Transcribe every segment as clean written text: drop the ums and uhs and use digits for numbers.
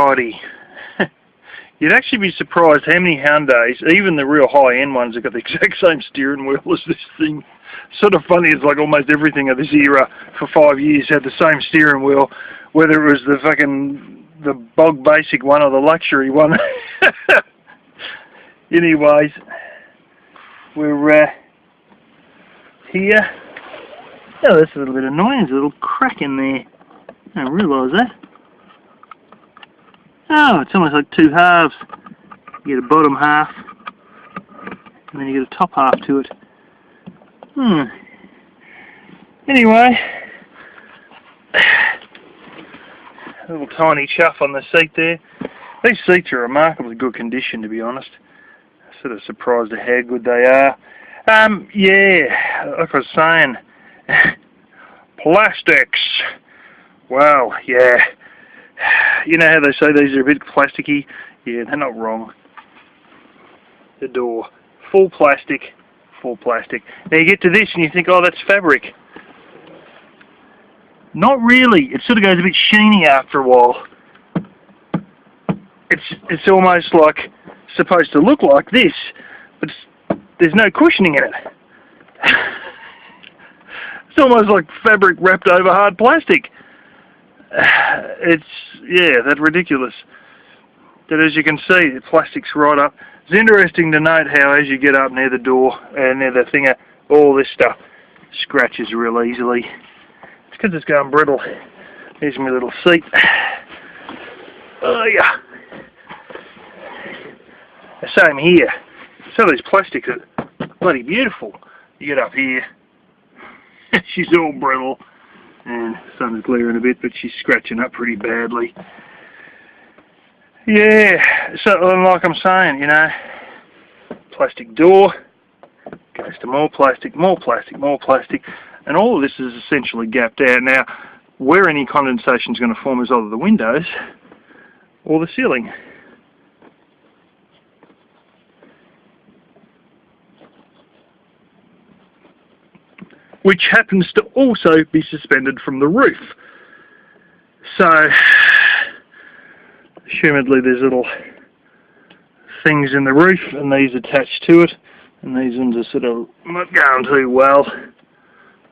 variety. You'd actually be surprised how many Hyundais, even the real high-end ones, have got the exact same steering wheel as this thing. Sort of funny, it's like almost everything of this era for 5 years had the same steering wheel, whether it was the bog basic one or the luxury one. Anyways, we're here. Oh, that's a little bit annoying. There's a little crack in there. I didn't realise that. Oh, it's almost like two halves. You get a bottom half, and then you get a top half to it. Anyway, a little tiny chuff on the seat there. These seats are remarkably good condition, to be honest. I'm sort of surprised at how good they are. Yeah, like I was saying, plastics. Well, yeah. You know how they say these are a bit plasticky? Yeah, they're not wrong. The door, full plastic, full plastic. Now you get to this and you think, oh, that's fabric. Not really. It sort of goes a bit sheeny after a while. It's almost like supposed to look like this, but there's no cushioning in it. It's almost like fabric wrapped over hard plastic. That's ridiculous. But as you can see, the plastic's right up. It's interesting to note how as you get up near the door and near the thinger, all this stuff scratches real easily. It's because it's going brittle. Here's my little seat. Oh yeah. The same here. So these plastics are bloody beautiful. You get up here, she's all brittle. And the sun's glaring a bit, but she's scratching up pretty badly. Yeah, so like I'm saying, you know, plastic door goes to more plastic, more plastic, more plastic, and all of this is essentially gapped out. Now, where any condensation is going to form is either the windows or the ceiling. Which happens to also be suspended from the roof. So, assumedly there's little things in the roof and these attached to it, and these ones are sort of not going too well.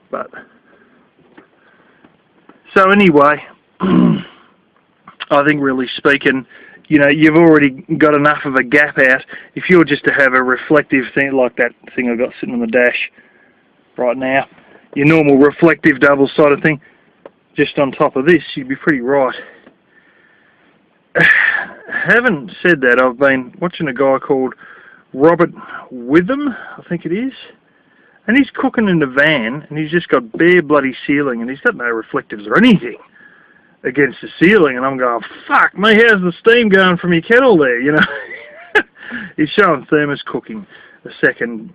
But so anyway, I think really speaking, you know, you've already got enough of a gap out. If you were just to have a reflective thing like that thing I've got sitting on the dash right now, your normal reflective double-sided thing, just on top of this, you'd be pretty right. Having said that, I've been watching a guy called Robert Witham, I think it is, and he's cooking in the van, and he's just got bare bloody ceiling, and he's got no reflectives or anything against the ceiling, and I'm going, fuck me, how's the steam going from your kettle there, you know? He's showing thermos cooking, second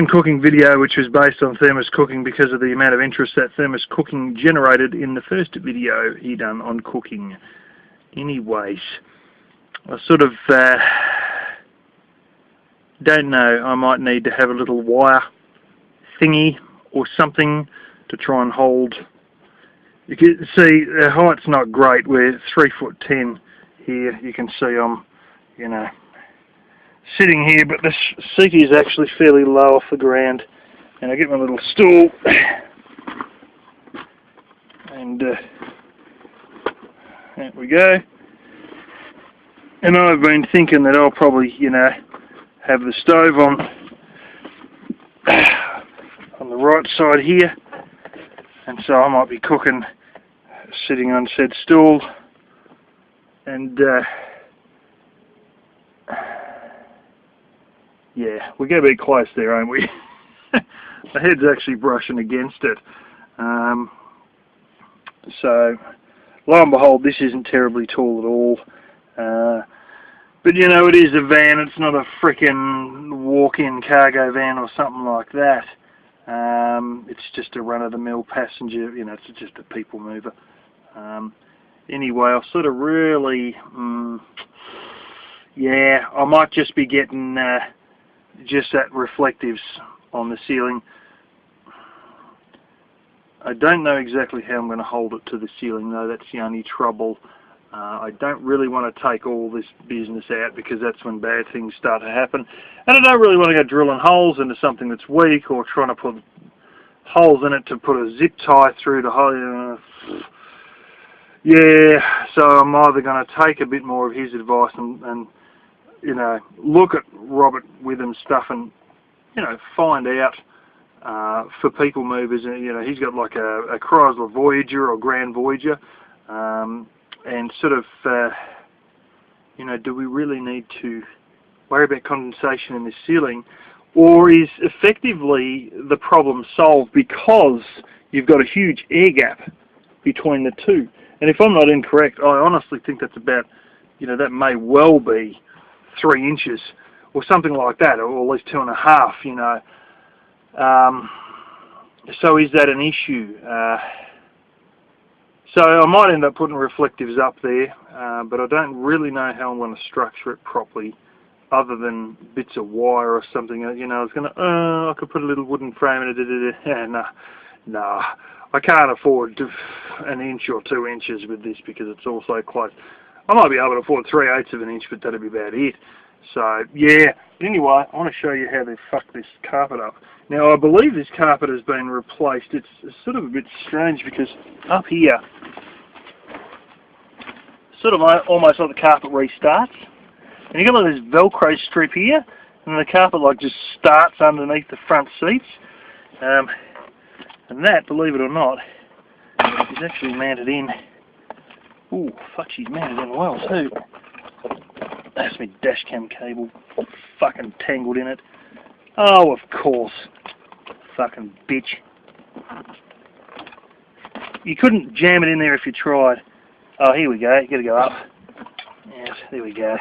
cooking video, which was based on thermos cooking because of the amount of interest that thermos cooking generated in the first video he done on cooking. Anyways, I sort of don't know, I might need to have a little wire thingy or something to try and hold. You can see the height's not great. We're 3'10" here. You can see I'm, you know, sitting here, but the seat is actually fairly low off the ground, and I get my little stool, and there we go. And I've been thinking that I'll probably, you know, have the stove on the right side here, and so I might be cooking sitting on said stool, and yeah, we're going to be close there, aren't we? The head's actually brushing against it. So, lo and behold, this isn't terribly tall at all. But you know, it is a van. It's not a frickin' walk-in cargo van or something like that. It's just a run-of-the-mill passenger, you know, it's just a people mover. Anyway, I'll sort of really, yeah, I might just be getting just that reflectives on the ceiling. I don't know exactly how I'm going to hold it to the ceiling though, that's the only trouble. I don't really want to take all this business out because that's when bad things start to happen. And I don't really want to go drilling holes into something that's weak or trying to put holes in it to put a zip tie through the hole. Yeah, so I'm either going to take a bit more of his advice and you know, look at Robert Witham's stuff and, you know, find out for people movers. You know, he's got like a Chrysler Voyager or Grand Voyager. And sort of, you know, do we really need to worry about condensation in the ceiling, or is effectively the problem solved because you've got a huge air gap between the two? And if I'm not incorrect, I honestly think that's about, you know, that may well be 3 inches or something like that, or at least 2.5, you know. So is that an issue? So I might end up putting reflectives up there, but I don't really know how I'm going to structure it properly, other than bits of wire or something. You know, I was going to, I could put a little wooden frame in it. Yeah, no, I can't afford 1 inch or 2 inches with this because it's all so close. I might be able to afford 3/8 of an inch, but that'd be about it. So yeah. Anyway, I want to show you how they fucked this carpet up. Now I believe this carpet has been replaced. It's sort of a bit strange because up here, sort of almost like the carpet restarts, and you got like this Velcro strip here, and the carpet like just starts underneath the front seats, and that, believe it or not, is actually mounted in. Ooh, fuck, she's mounted in well too. That's my dash cam cable, fucking tangled in it. Oh, of course, fucking bitch. You couldn't jam it in there if you tried. Oh, here we go. You got to go up. Yes, there we go.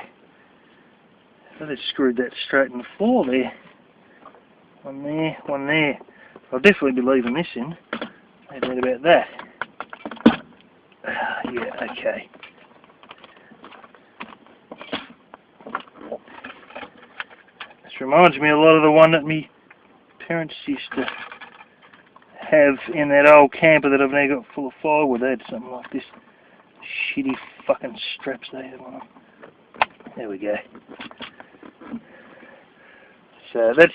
So they screwed that straight in the floor there. One there, one there. I'll definitely be leaving this in. No doubt about that. Yeah, okay. This reminds me a lot of the one that me parents used to have in that old camper that I've now got full of firewood. They had something like this. Shitty fucking straps they had on them. There we go. So that's,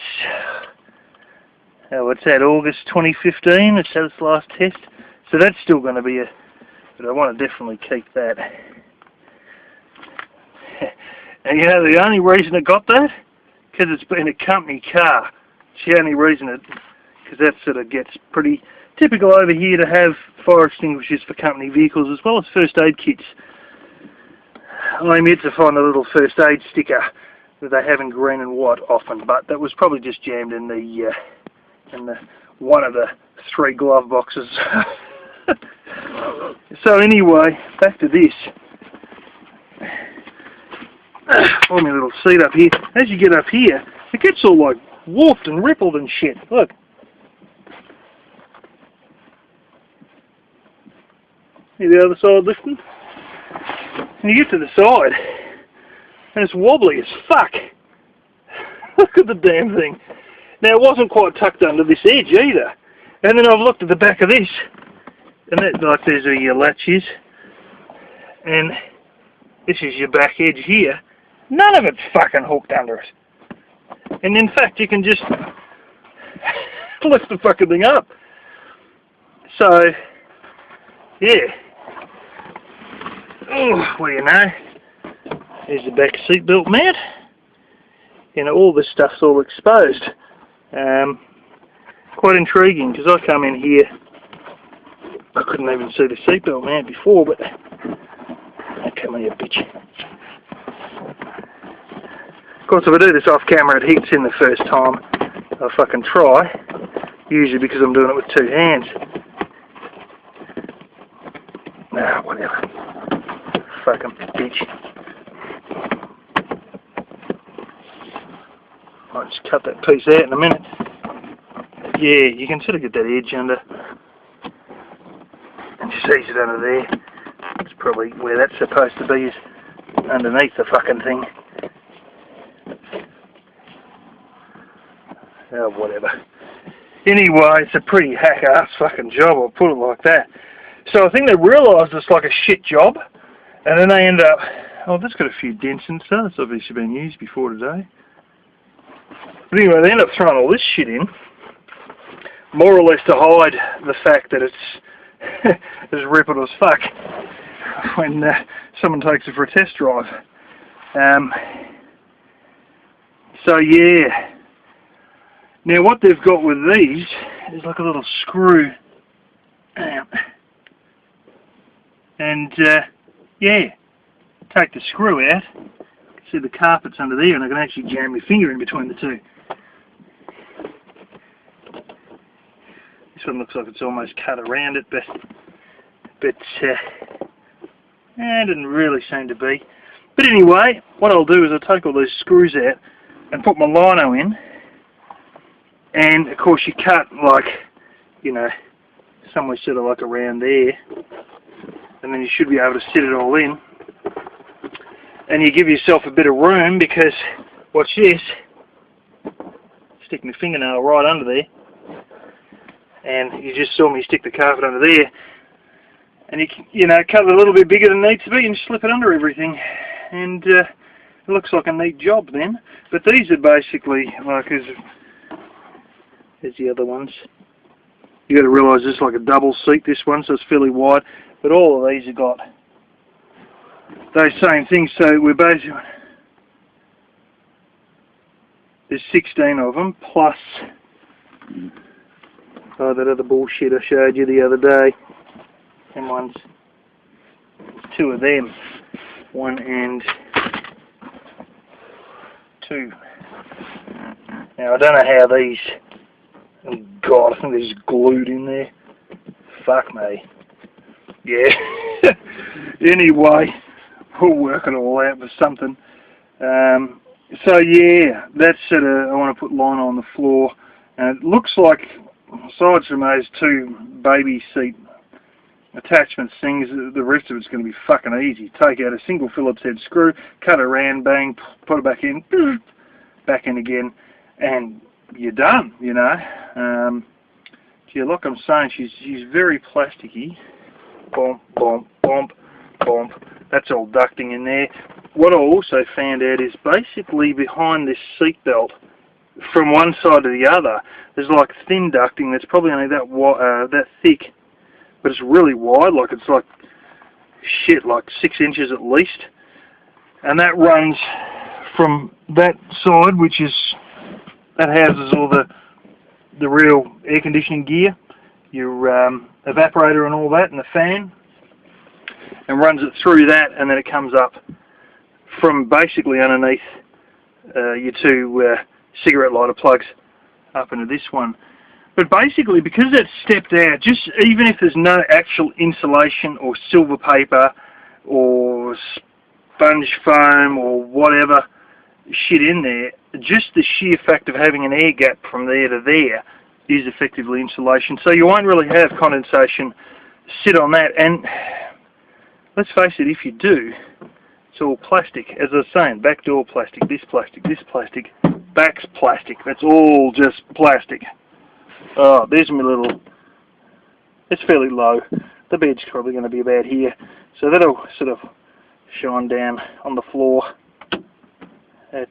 what's that, August 2015, it's had its last test. So that's still going to be but I want to definitely keep that. And you know the only reason it got that? Because it's been a company car. It's the only reason because that sort of gets pretty typical over here to have fire extinguishers for company vehicles as well as first aid kits. I'm yet to find a little first aid sticker that they have in green and white often, but that was probably just jammed in the one of the 3 glove boxes. So anyway, back to this. Hold my little seat up here. As you get up here, it gets all like warped and rippled and shit. Look. See the other side lifting? And you get to the side, and it's wobbly as fuck. Look at the damn thing. Now it wasn't quite tucked under this edge either. And then I've looked at the back of this, and that, like, there's where your latch is, and this is your back edge here. None of it's fucking hooked under it. And in fact, you can just lift the fucking thing up. So, yeah. Oh, what do you know? There's the back seatbelt mount. You know, all this stuff's all exposed. Quite intriguing, because I come in here, I couldn't even see the seatbelt mount before, but come here, bitch. Of course, if I do this off camera, it hits in the first time I fucking try, usually because I'm doing it with 2 hands. Nah, whatever. Fucking bitch. I'll just cut that piece out in a minute. Yeah, you can sort of get that edge under. And just ease it under there. That's probably where that's supposed to be, is underneath the fucking thing. Oh, whatever. Anyway, it's a pretty hack-ass fucking job, I'll put it like that. So I think they realised it's like a shit job, And then they end up, oh, that's got a few dents and stuff. It's obviously been used before today. But anyway, they end up throwing all this shit in, more or less to hide the fact that it's as reputable as fuck when someone takes it for a test drive. So yeah. Now what they've got with these is like a little screw. And yeah, take the screw out. You can see the carpet's under there, and I can actually jam my finger in between the two. This one looks like it's almost cut around it, but it didn't really seem to be. But anyway, what I'll do is I'll take all these screws out and put my lino in, and of course you cut like, you know, somewhere sort of like around there, and then you should be able to sit it all in, and you give yourself a bit of room, because watch this, stick my fingernail right under there, and you just saw me stick the carpet under there, and you know, cut it a little bit bigger than it needs to be and slip it under everything, and it looks like a neat job then. But these are basically like as the other ones. You got to realise this is like a double seat, this one, so it's fairly wide, but all of these have got those same things. So we're basically, there's 16 of them plus that other bullshit I showed you the other day. And one's 2 of them, 1 and 2. Now I don't know how these, oh God, I think they're just glued in there. Fuck me. Yeah. Anyway, we'll work it all out for something. So yeah, that's sort of, I want to put lino on the floor, and it looks like, aside from those 2 baby seat attachments things, the rest of it's going to be fucking easy. Take out a single Phillips head screw, cut it around, bang, put it back in again, and you're done, you know. Gee, like I'm saying, she's very plasticky. Bump, bump, bump, bump. That's all ducting in there. What I also found out is basically behind this seat belt, from one side to the other, there's like thin ducting that's probably only that thick, but it's really wide, like it's like shit, like 6 inches at least, and that runs from that side, which is, that houses all the real air conditioning gear, your evaporator and all that, and the fan, and runs it through that, and then it comes up from basically underneath your 2 cigarette lighter plugs up into this one. But basically, because that's stepped out, just even if there's no actual insulation or silver paper or sponge foam or whatever shit in there, just the sheer fact of having an air gap from there to there is effectively insulation. So you won't really have condensation sit on that. And let's face it, if you do, it's all plastic. As I was saying, back door plastic, this plastic, back's plastic. That's all just plastic. Oh, there's my little, it's fairly low. The bed's probably going to be about here. So that'll sort of shine down on the floor at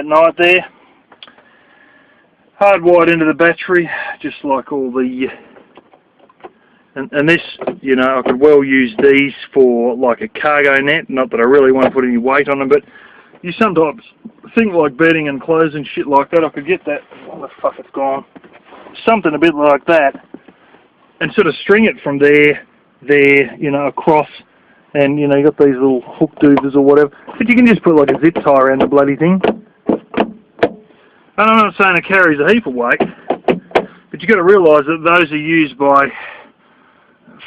night there. Hardwired into the battery, just like all the, and this, you know, I could well use these for like a cargo net. Not that I really want to put any weight on them, but you sometimes think like bedding and clothes and shit like that. I could get that, oh the fuck, it's gone, something a bit like that, and sort of string it from there, you know, across, and you know, you got these little hook doovers or whatever, but you can just put like a zip tie around the bloody thing. And I'm not saying it carries a heap of weight, but you got to realise that those are used by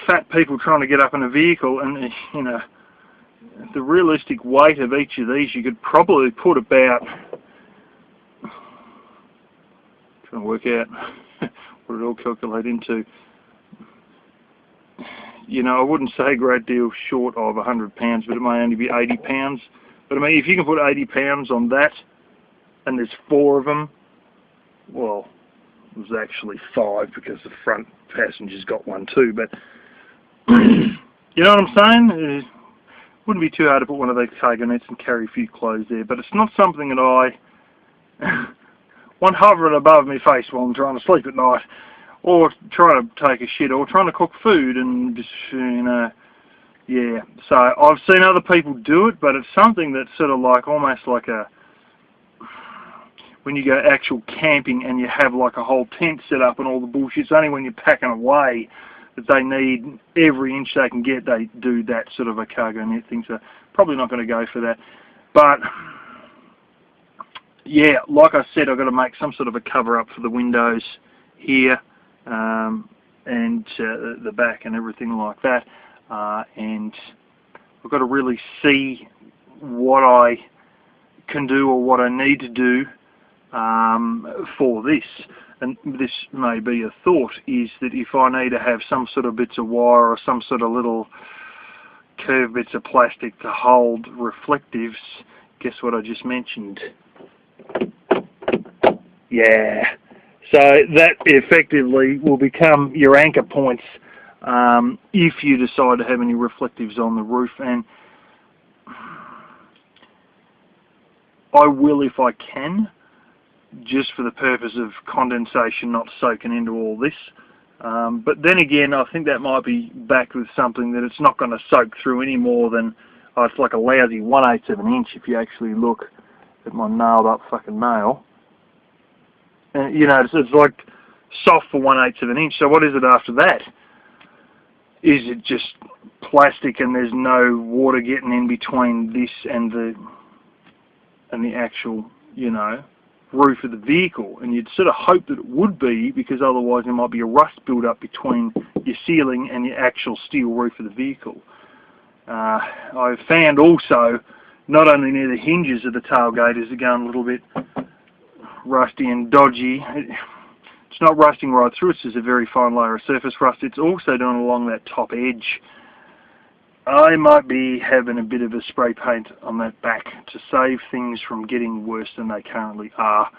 fat people trying to get up in a vehicle, and you know, the realistic weight of each of these, you could probably put about, trying to work out what it all calculate into, you know, I wouldn't say a great deal short of 100 pounds, but it may only be 80 pounds. But I mean, if you can put 80 pounds on that, and there's 4 of them, well, there's actually 5 because the front passenger's got one too, but You know what I'm saying? It wouldn't be too hard to put one of those cargo nets and carry a few clothes there, but it's not something that I want hovering above my face while I'm trying to sleep at night, or trying to take a shit, or trying to cook food, and just, yeah. So I've seen other people do it, but it's something that's sort of like, almost like a, when you go actual camping and you have like a whole tent set up and all the bullshit, it's only when you're packing away that they need every inch they can get, they do that sort of a cargo net thing, so probably not going to go for that. But yeah, like I said, I've got to make some sort of a cover up for the windows here, and the back and everything like that, and I've got to really see what I can do or what I need to do for this. And this may be a thought, is that if I need to have some sort of bits of wire or some sort of little curved bits of plastic to hold reflectives, guess what I just mentioned? Yeah. So that effectively will become your anchor points if you decide to have any reflectives on the roof. And I will, if I can, just for the purpose of condensation not soaking into all this. But then again, I think that might be backed with something that it's not going to soak through any more than, it's like a lousy 1/8 of an inch if you actually look at my nailed up fucking nail. And you know, it's like soft for 1/8 of an inch. So what is it after that? Is it just plastic and there's no water getting in between this and the actual, you know, roof of the vehicle? And you'd sort of hope that it would be, because otherwise there might be a rust build up between your ceiling and your actual steel roof of the vehicle. I've found also, not only near the hinges of the tailgate is it going a little bit rusty and dodgy. It's not rusting right through, it's just a very fine layer of surface rust. It's also doing along that top edge. I might be having a bit of a spray paint on that back to save things from getting worse than they currently are.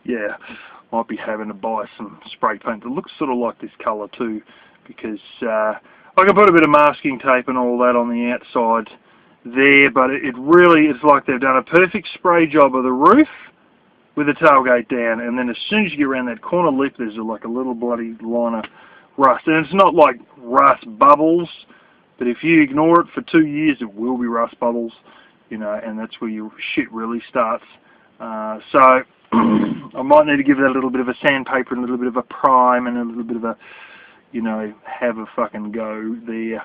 Yeah, might be having to buy some spray paint that looks sort of like this colour too, because I can put a bit of masking tape and all that on the outside there, but it really is like they've done a perfect spray job of the roof with the tailgate down, and then as soon as you get around that corner lip, there's like a little bloody line of rust. And it's not like rust bubbles, but if you ignore it for 2 years, it will be rust bubbles, you know, and that's where your shit really starts. So I might need to give that a little bit of a sandpaper and a little bit of a prime and a little bit of a, you know, have a fucking go there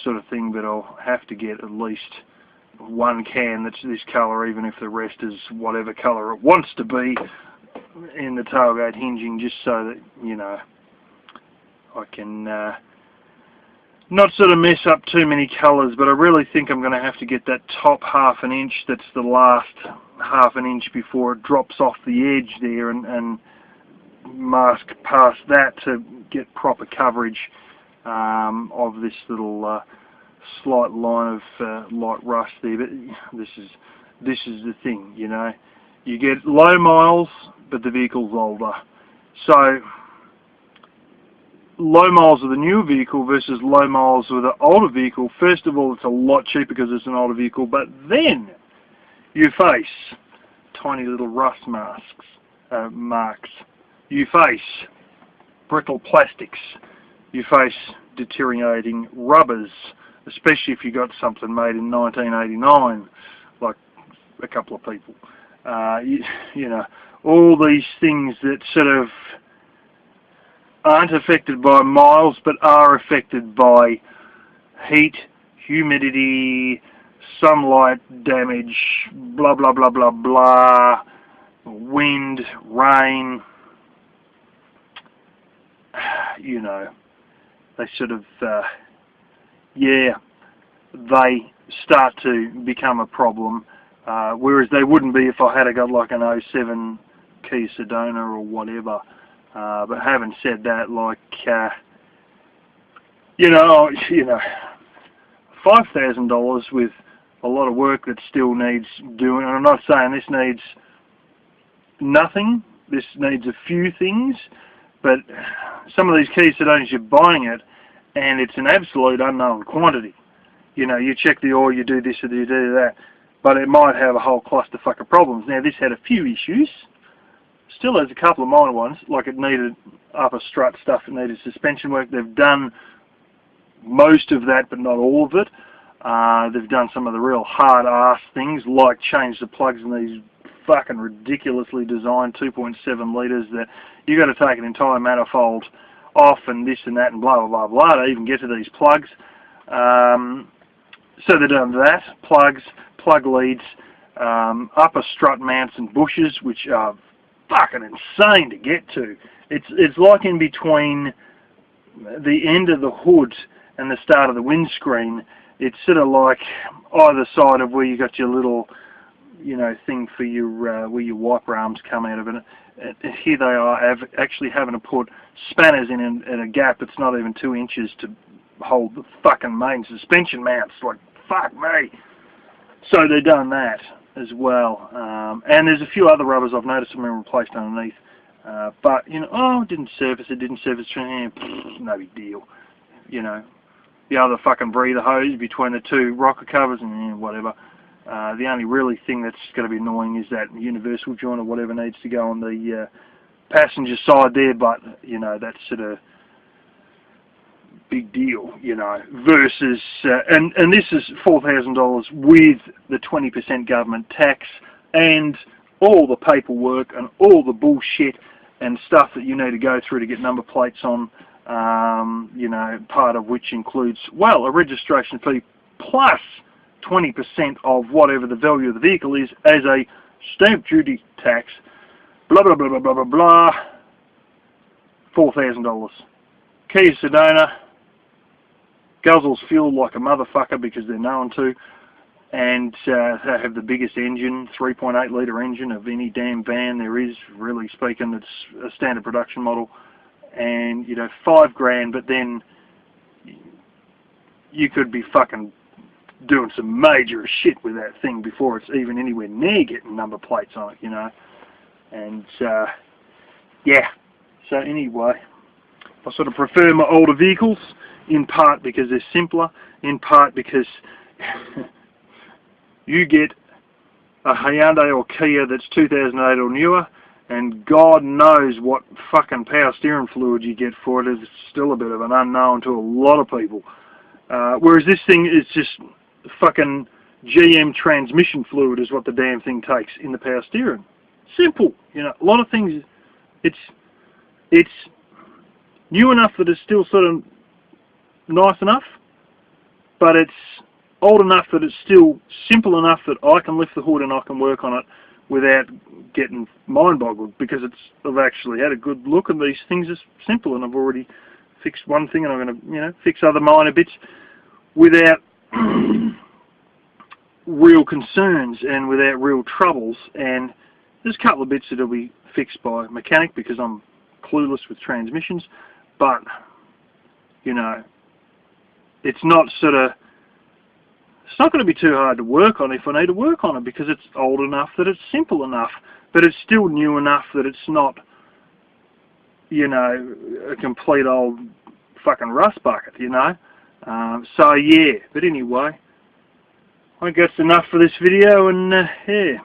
sort of thing, but I'll have to get at least one can that's this colour, even if the rest is whatever colour it wants to be in the tailgate hinging, just so that, you know, I can not sort of mess up too many colours. But I really think I'm going to have to get that top ½ an inch, that's the last ½ an inch before it drops off the edge there, and mask past that to get proper coverage of this little slight line of light rust there. But this is the thing, you know, you get low miles but the vehicle's older. So low miles with a newer vehicle versus low miles with an older vehicle, first of all, it's a lot cheaper because it's an older vehicle, but then you face tiny little rust marks. You face brittle plastics. You face deteriorating rubbers, especially if you got something made in 1989, like a couple of people. You know, all these things that sort of aren't affected by miles but are affected by heat, humidity, sunlight damage, blah blah blah blah blah, wind, rain, you know, they sort of yeah, they start to become a problem, whereas they wouldn't be if I had got like an 07 Kia Sedona or whatever. But having said that, like, you know, $5,000 with a lot of work that still needs doing, and I'm not saying this needs nothing, this needs a few things, but some of these key sedones, you're buying it, and it's an absolute unknown quantity. You know, you check the oil, you do this or you do that, but it might have a whole clusterfuck of problems. Now, this had a few issues. Still has a couple of minor ones, like it needed upper strut stuff, it needed suspension work. They've done most of that, but not all of it. They've done some of the real hard-ass things, like change the plugs in these fucking ridiculously designed 2.7 litres that you got to take an entire manifold off and this and that and blah, blah, blah, blah, to even get to these plugs. So they've done that, plugs, plug leads, upper strut mounts and bushes, which are fucking insane to get to. It's like in between the end of the hood and the start of the windscreen. It's sort of like either side of where you got your little, you know, thing for your where your wiper arms come out of it. Here they are actually having to put spanners in a gap that's not even 2 inches to hold the fucking main suspension mounts. Like, fuck me. So they've done that as well. And there's a few other rubbers I've noticed have been replaced underneath. But, you know, oh, it didn't service, no big deal. You know, the other fucking breather hose between the two rocker covers and whatever. The only really thing that's going to be annoying is that universal joint or whatever needs to go on the passenger side there, but, you know, that's sort of big deal, you know, versus, and this is $4,000 with the 20% government tax and all the paperwork and all the bullshit and stuff that you need to go through to get number plates on, you know, part of which includes, well, a registration fee plus 20% of whatever the value of the vehicle is as a stamp duty tax, blah, blah, blah, blah, blah, blah, blah, $4,000. Kia Sedona guzzles fuel like a motherfucker because they're known to, and they have the biggest engine, 3.8 litre engine of any damn van there is, really speaking. It's a standard production model, and, you know, $5,000, but then you could be fucking doing some major shit with that thing before it's even anywhere near getting number plates on it, you know. And yeah, so anyway, I sort of prefer my older vehicles, in part because they're simpler, in part because you get a Hyundai or Kia that's 2008 or newer, and God knows what fucking power steering fluid you get for it. It's still a bit of an unknown to a lot of people. Whereas this thing is just fucking GM transmission fluid is what the damn thing takes in the power steering. Simple, you know. A lot of things, it's new enough that it's still sort of nice enough, but it's old enough that it's still simple enough that I can lift the hood and I can work on it without getting mind boggled, because I've actually had a good look and these things are simple, and I've already fixed one thing and I'm going to, you know, fix other minor bits without real concerns and without real troubles. And there's a couple of bits that'll be fixed by a mechanic because I'm clueless with transmissions, but, you know, it's not going to be too hard to work on if I need to work on it, because it's old enough that it's simple enough, but it's still new enough that it's not, you know, a complete old fucking rust bucket, you know. So yeah, but anyway, I think that's enough for this video, and yeah.